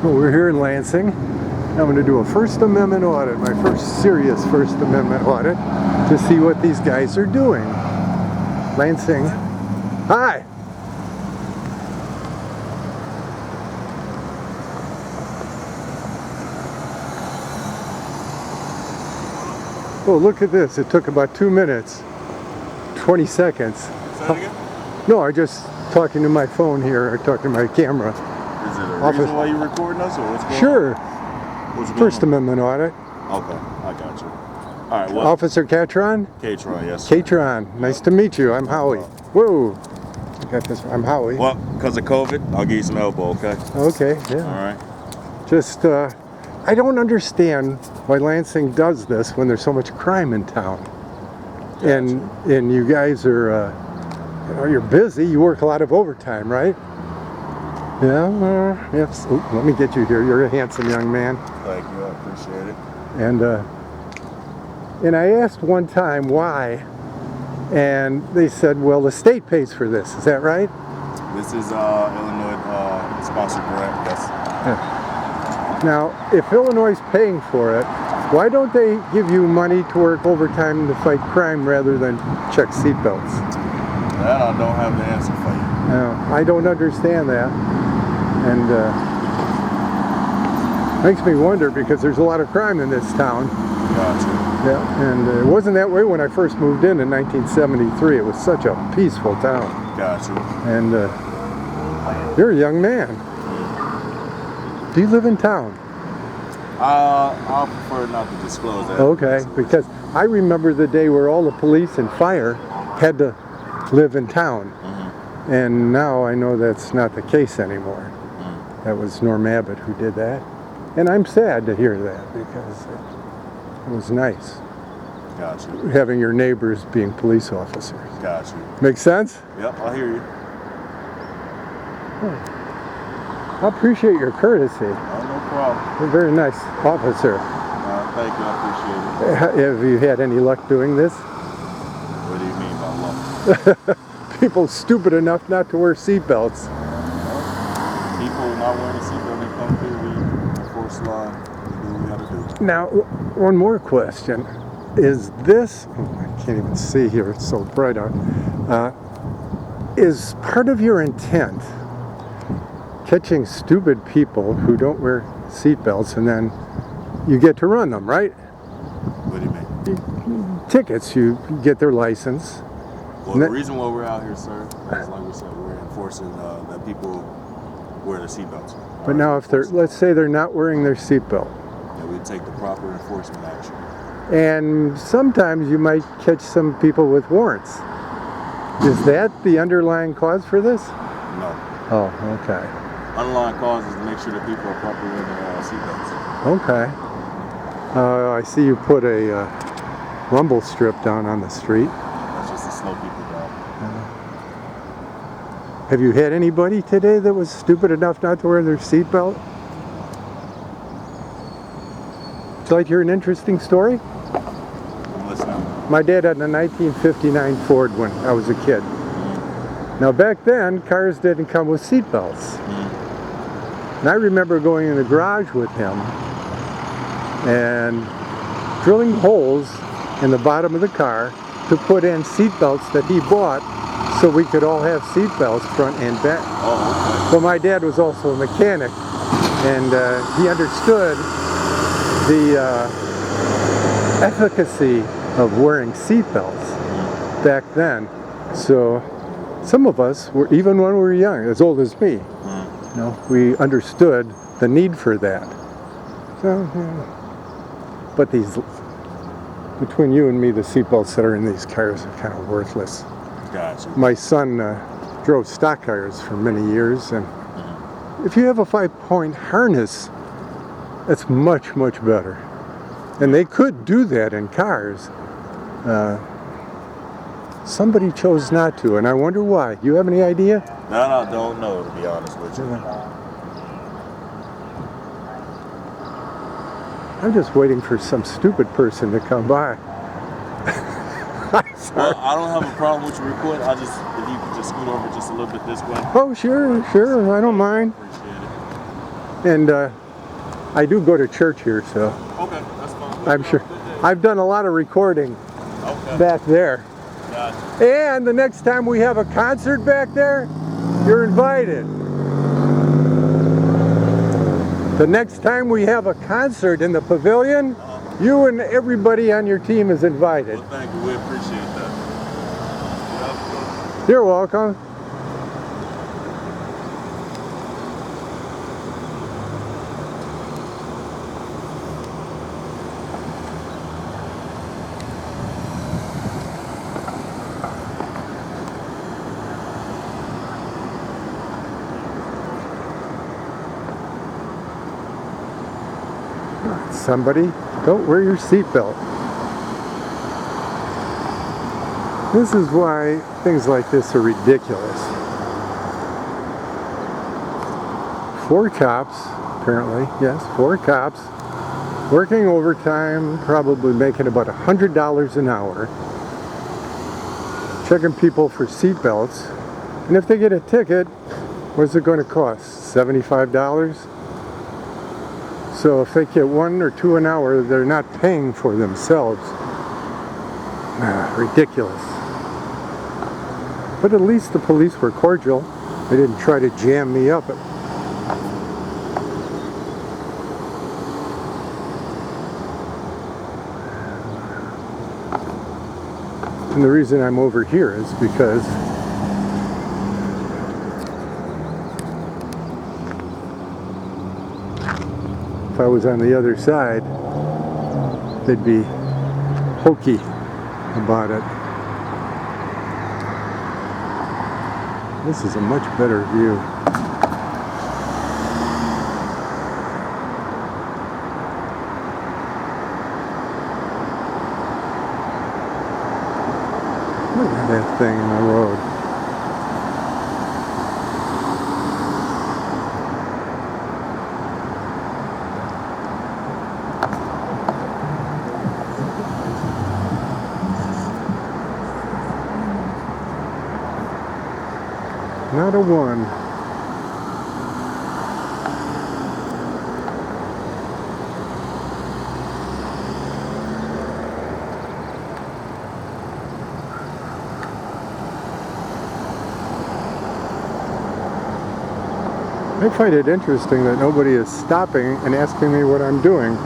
Well, we're here in Lansing. I'm going to do a First Amendment audit, my first serious First Amendment audit, to see what these guys are doing. Lansing. Hi! Oh, look at this. It took about 2 minutes, 20 seconds. Say that again? No, I just talking to my phone here, or talking to my camera. Is it a reason why you're recording us, or what's going Sure. on? What's going First on? Amendment audit. Okay, I got you. All right, well. Officer Catron? Catron, yes. Sir. Catron, nice to meet you. I'm Howie. Whoa. I got this. I'm Howie. Well, because of COVID, I'll give you some elbow, okay? Okay, yeah. All right. Just, I don't understand why Lansing does this when there's so much crime in town. Gotcha. And you guys are, you know, you're busy. You work a lot of overtime, right? Yeah. Yes. Oh, let me get you here. You're a handsome young man. Thank you. I appreciate it. And I asked one time why, and they said, well, the state pays for this. Is that right? This is Illinois sponsored grant, yes. Yeah. Now, if Illinois is paying for it, why don't they give you money to work overtime to fight crime rather than check seatbelts? That I don't have the answer for you. No, I don't understand that. And makes me wonder because there's a lot of crime in this town. Gotcha. Yeah, and it wasn't that way when I first moved in 1973. It was such a peaceful town. Gotcha. And you're a young man. Do you live in town? I'll prefer not to disclose that. Okay, because I remember the day where all the police and fire had to live in town. Mm-hmm. And now I know that's not the case anymore. Mm-hmm. That was Norm Abbott who did that. And I'm sad to hear that because it was nice. Gotcha. Having your neighbors being police officers. Gotcha. Make sense? Yep, I hear you. I appreciate your courtesy. Oh, no problem. You're a very nice officer. Thank you, I appreciate it. Have you had any luck doing this? What do you mean by luck? People stupid enough not to wear seatbelts. People not wearing a seatbelt, they come through, we enforce law, we do what we gotta do. Now, one more question. Is this, I can't even see here, it's so bright out, is part of your intent catching stupid people who don't wear seatbelts and then you get to run them, right? What do you mean? Tickets, you get their license. Well, the reason why we're out here, sir, is like we said, we're enforcing that people wear their seatbelts. But now if they're, let's say they're not wearing their seatbelt. Yeah, we take the proper enforcement action. And sometimes you might catch some people with warrants. Is that the underlying cause for this? No. Oh, okay. Underlying cause is to make sure that people are properly wearing their seatbelts. Okay. I see you put a rumble strip down on the street. That's just to slow people down. Have you had anybody today that was stupid enough not to wear their seatbelt? Would you like to hear an interesting story? I'm listening. My dad had a 1959 Ford when I was a kid. Now back then, cars didn't come with seatbelts. And I remember going in the garage with him and drilling holes in the bottom of the car to put in seatbelts that he bought so we could all have seatbelts front and back. Oh, okay. Well, my dad was also a mechanic and he understood the efficacy of wearing seatbelts back then. So some of us were, even when we were young, as old as me, you know, we understood the need for that. So, but these, between you and me, the seatbelts that are in these cars are kind of worthless. Gotcha. My son drove stock cars for many years, and if you have a 5-point harness, that's much, much better. And they could do that in cars. Somebody chose not to, and I wonder why. You have any idea? No, I don't know, to be honest with you. I'm just waiting for some stupid person to come by. Well, I don't have a problem with your report. I just, if you could just scoot over just a little bit this way. Oh, sure, I don't mind. Appreciate it. And I do go to church here, so Okay, that's fine. I'm sure. I've done a lot of recording Okay. back there. Gotcha. And the next time we have a concert back there, you're invited. The next time we have a concert in the pavilion, you and everybody on your team is invited. Well, thank you. We appreciate that. Yeah. You're welcome. Somebody, don't wear your seatbelt. This is why things like this are ridiculous. 4 cops, apparently, yes, 4 cops, working overtime, probably making about $100 an hour, checking people for seatbelts, and if they get a ticket, what's it going to cost? $75? So if they get 1 or 2 an hour, they're not paying for themselves. Ridiculous. But at least the police were cordial. They didn't try to jam me up. And the reason I'm over here is because if I was on the other side, they'd be hokey about it. This is a much better view. Look at that thing in the road. Not a one. I find it interesting that nobody is stopping and asking me what I'm doing,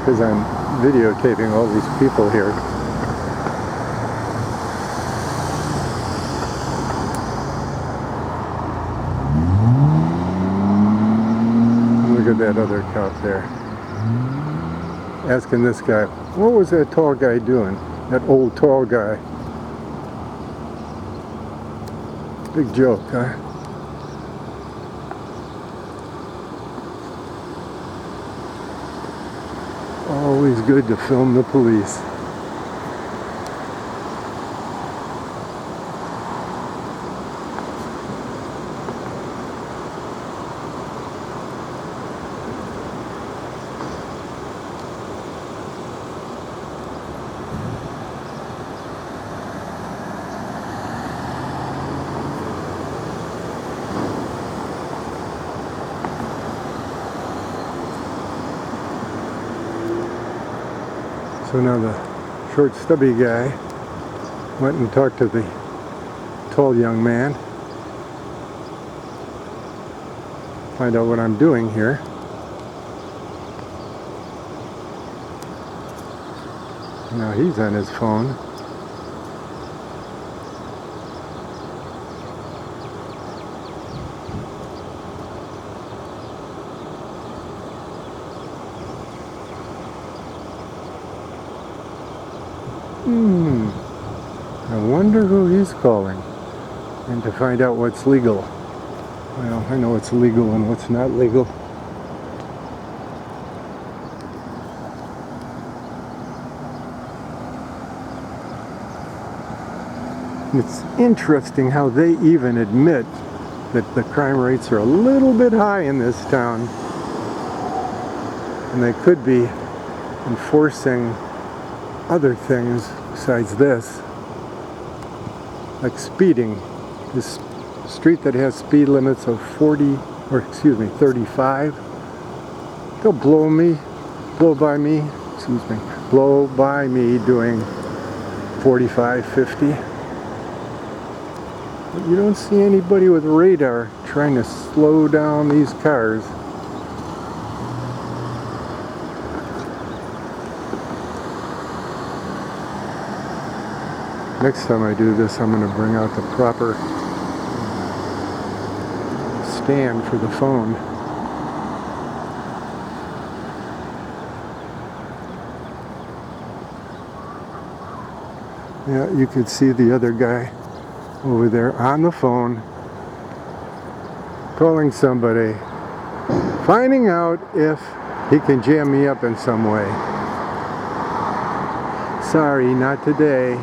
because I'm videotaping all these people here. Look at that other cop there, asking this guy, what was that tall guy doing? That old tall guy. Big joke, huh? Always good to film the police. So now the short stubby guy went and talked to the tall young man. Find out what I'm doing here. Now he's on his phone. I wonder who he's calling, and to find out what's legal. Well, I know what's legal and what's not legal. It's interesting how they even admit that the crime rates are a little bit high in this town, and they could be enforcing other things besides this, like speeding. This street that has speed limits of 35, they'll blow by me doing 45, 50. But you don't see anybody with radar trying to slow down these cars. Next time I do this, I'm going to bring out the proper stand for the phone. Yeah, you could see the other guy over there on the phone calling somebody, finding out if he can jam me up in some way. Sorry, not today.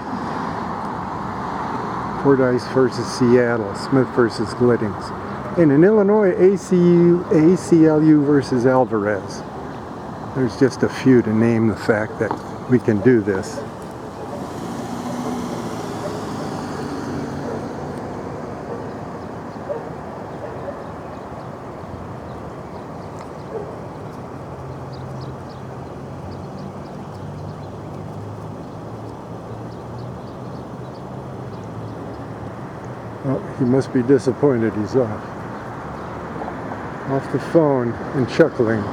Fordyce versus Seattle, Smith versus Gliddings. And in Illinois, ACLU versus Alvarez. There's just a few to name the fact that we can do this. Well, he must be disappointed he's off the phone and chuckling.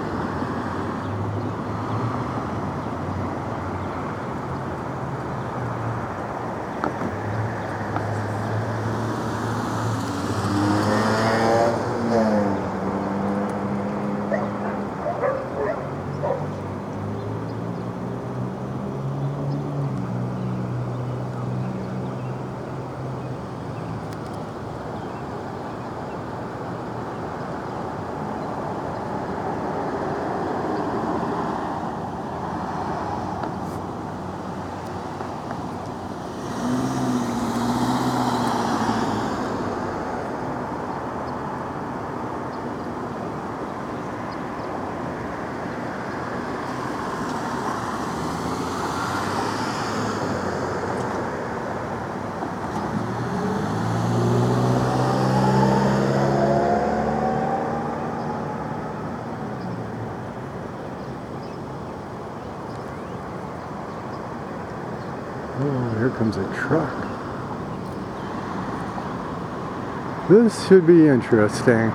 Oh, here comes a truck. This should be interesting.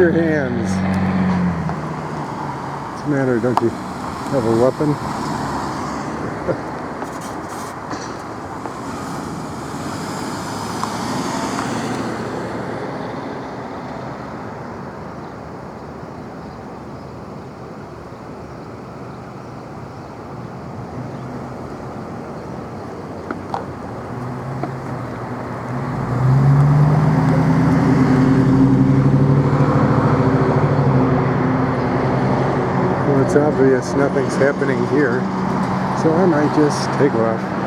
your hands. What's the matter? Don't you have a weapon? Well, it's obvious nothing's happening here, so I might just take off.